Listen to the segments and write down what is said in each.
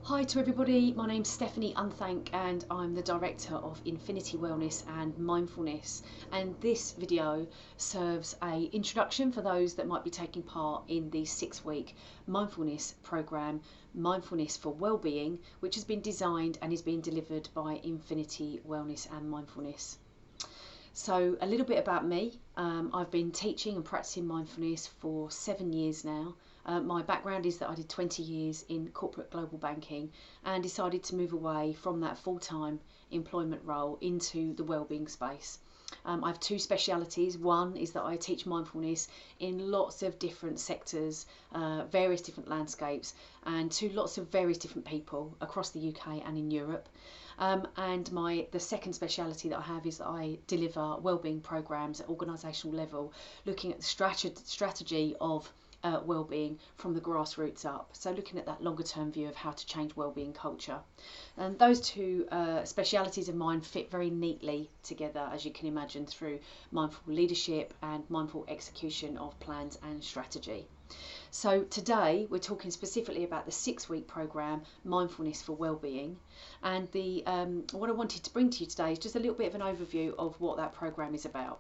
Hi to everybody, my name's Stephanie Unthank and I'm the Director of Infinity-Wellness and Mindfulness, and this video serves an introduction for those that might be taking part in the 6-week mindfulness program, Mindfulness for Wellbeing, which has been designed and is being delivered by Infinity-Wellness and Mindfulness. So a little bit about me. I've been teaching and practicing mindfulness for 7 years now. My background is that I did 20 years in corporate global banking and decided to move away from that full-time employment role into the wellbeing space. I have two specialities. One is that I teach mindfulness in lots of different sectors, various different landscapes, and to lots of various different people across the UK and in Europe. And the second speciality that I have is that I deliver wellbeing programs at organisational level, looking at the strategy of wellbeing from the grassroots up. So looking at that longer term view of how to change wellbeing culture. And those two specialities of mine fit very neatly together, as you can imagine, through mindful leadership and mindful execution of plans and strategy. So today we're talking specifically about the 6-week program, Mindfulness for Wellbeing, and what I wanted to bring to you today is just a little bit of an overview of what that program is about.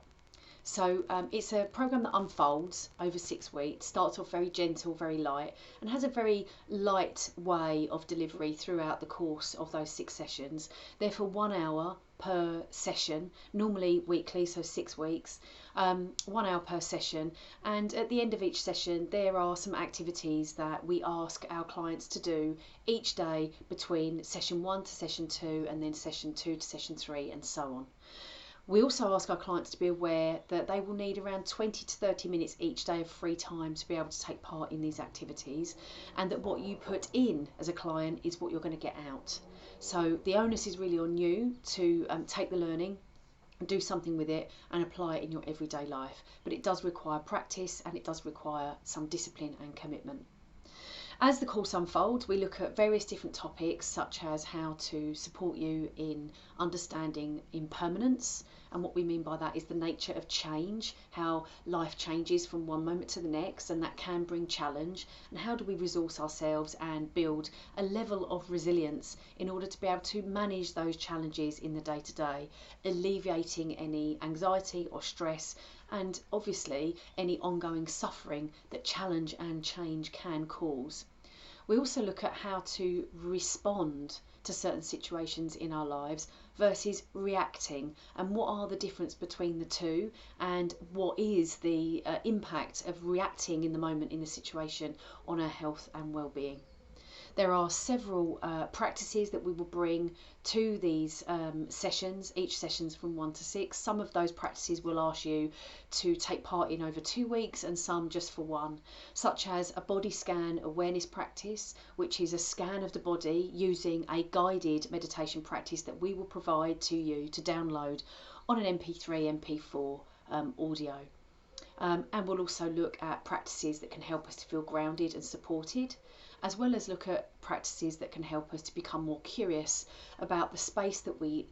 So it's a program that unfolds over 6 weeks, starts off very gentle, very light, and has a very light way of delivery throughout the course of those 6 sessions. They're for 1 hour per session, normally weekly, so 6 weeks, 1 hour per session. And at the end of each session, there are some activities that we ask our clients to do each day between session 1 to session 2, and then session 2 to session 3, and so on. We also ask our clients to be aware that they will need around 20 to 30 minutes each day of free time to be able to take part in these activities, and that what you put in as a client is what you're going to get out. So the onus is really on you to take the learning, do something with it and apply it in your everyday life. But it does require practice and it does require some discipline and commitment. As the course unfolds, we look at various different topics, such as how to support you in understanding impermanence. And what we mean by that is the nature of change, how life changes from one moment to the next, and that can bring challenge. And how do we resource ourselves and build a level of resilience in order to be able to manage those challenges in the day-to-day, alleviating any anxiety or stress, and obviously any ongoing suffering that challenge and change can cause. We also look at how to respond to certain situations in our lives versus reacting, and what are the difference between the two, and what is the impact of reacting in the moment in the situation on our health and well-being. There are several practices that we will bring to these sessions. Each session's from 1 to 6. Some of those practices will ask you to take part in over 2 weeks, and some just for 1, such as a body scan awareness practice, which is a scan of the body using a guided meditation practice that we will provide to you to download on an MP3, MP4 audio. And we'll also look at practices that can help us to feel grounded and supported, as well as look at practices that can help us to become more curious about the space that we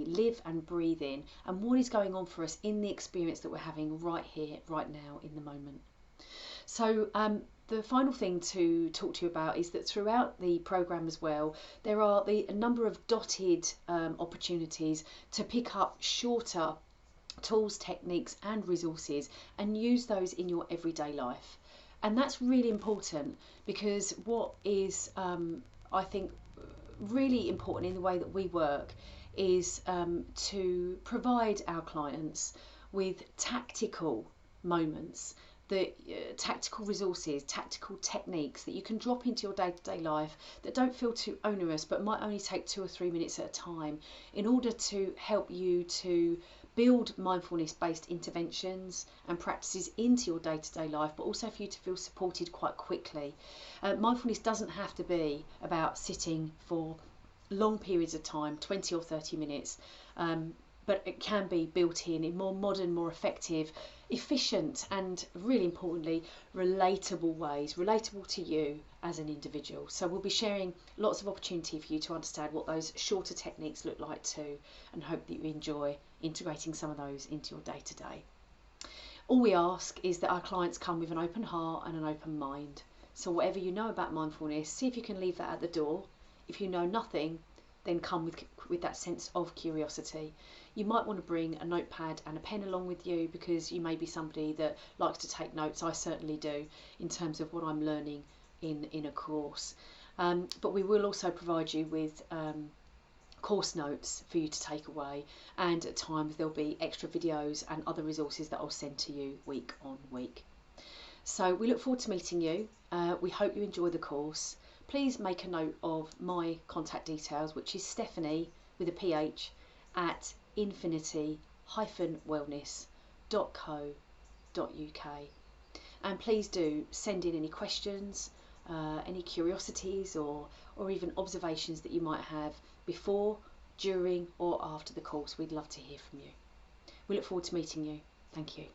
live and breathe in, and what is going on for us in the experience that we're having right here, right now, in the moment. So the final thing to talk to you about is that throughout the program as well, there are a number of dotted opportunities to pick up shorter tools, techniques and resources, and use those in your everyday life. And that's really important, because what is I think really important in the way that we work is to provide our clients with tactical moments, tactical resources, tactical techniques that you can drop into your day-to-day life that don't feel too onerous, but might only take 2 or 3 minutes at a time, in order to help you to build mindfulness-based interventions and practices into your day-to-day life, but also for you to feel supported quite quickly. Mindfulness doesn't have to be about sitting for long periods of time, 20 or 30 minutes, but it can be built in more modern, more effective, efficient, and really importantly, relatable ways, relatable to you as an individual. So we'll be sharing lots of opportunity for you to understand what those shorter techniques look like too, and hope that you enjoy integrating some of those into your day-to-day. All we ask is that our clients come with an open heart and an open mind. So whatever you know about mindfulness, see if you can leave that at the door. If you know nothing, then come with that sense of curiosity. You might want to bring a notepad and a pen along with you, because you may be somebody that likes to take notes. I certainly do, in terms of what I'm learning in a course. But we will also provide you with course notes for you to take away, and at times there'll be extra videos and other resources that I'll send to you week on week. So we look forward to meeting you. We hope you enjoy the course. Please make a note of my contact details, which is Stephanie with a PH at infinity-wellness.co.uk. And please do send in any questions, any curiosities, or even observations that you might have before, during or after the course. We'd love to hear from you. We look forward to meeting you. Thank you.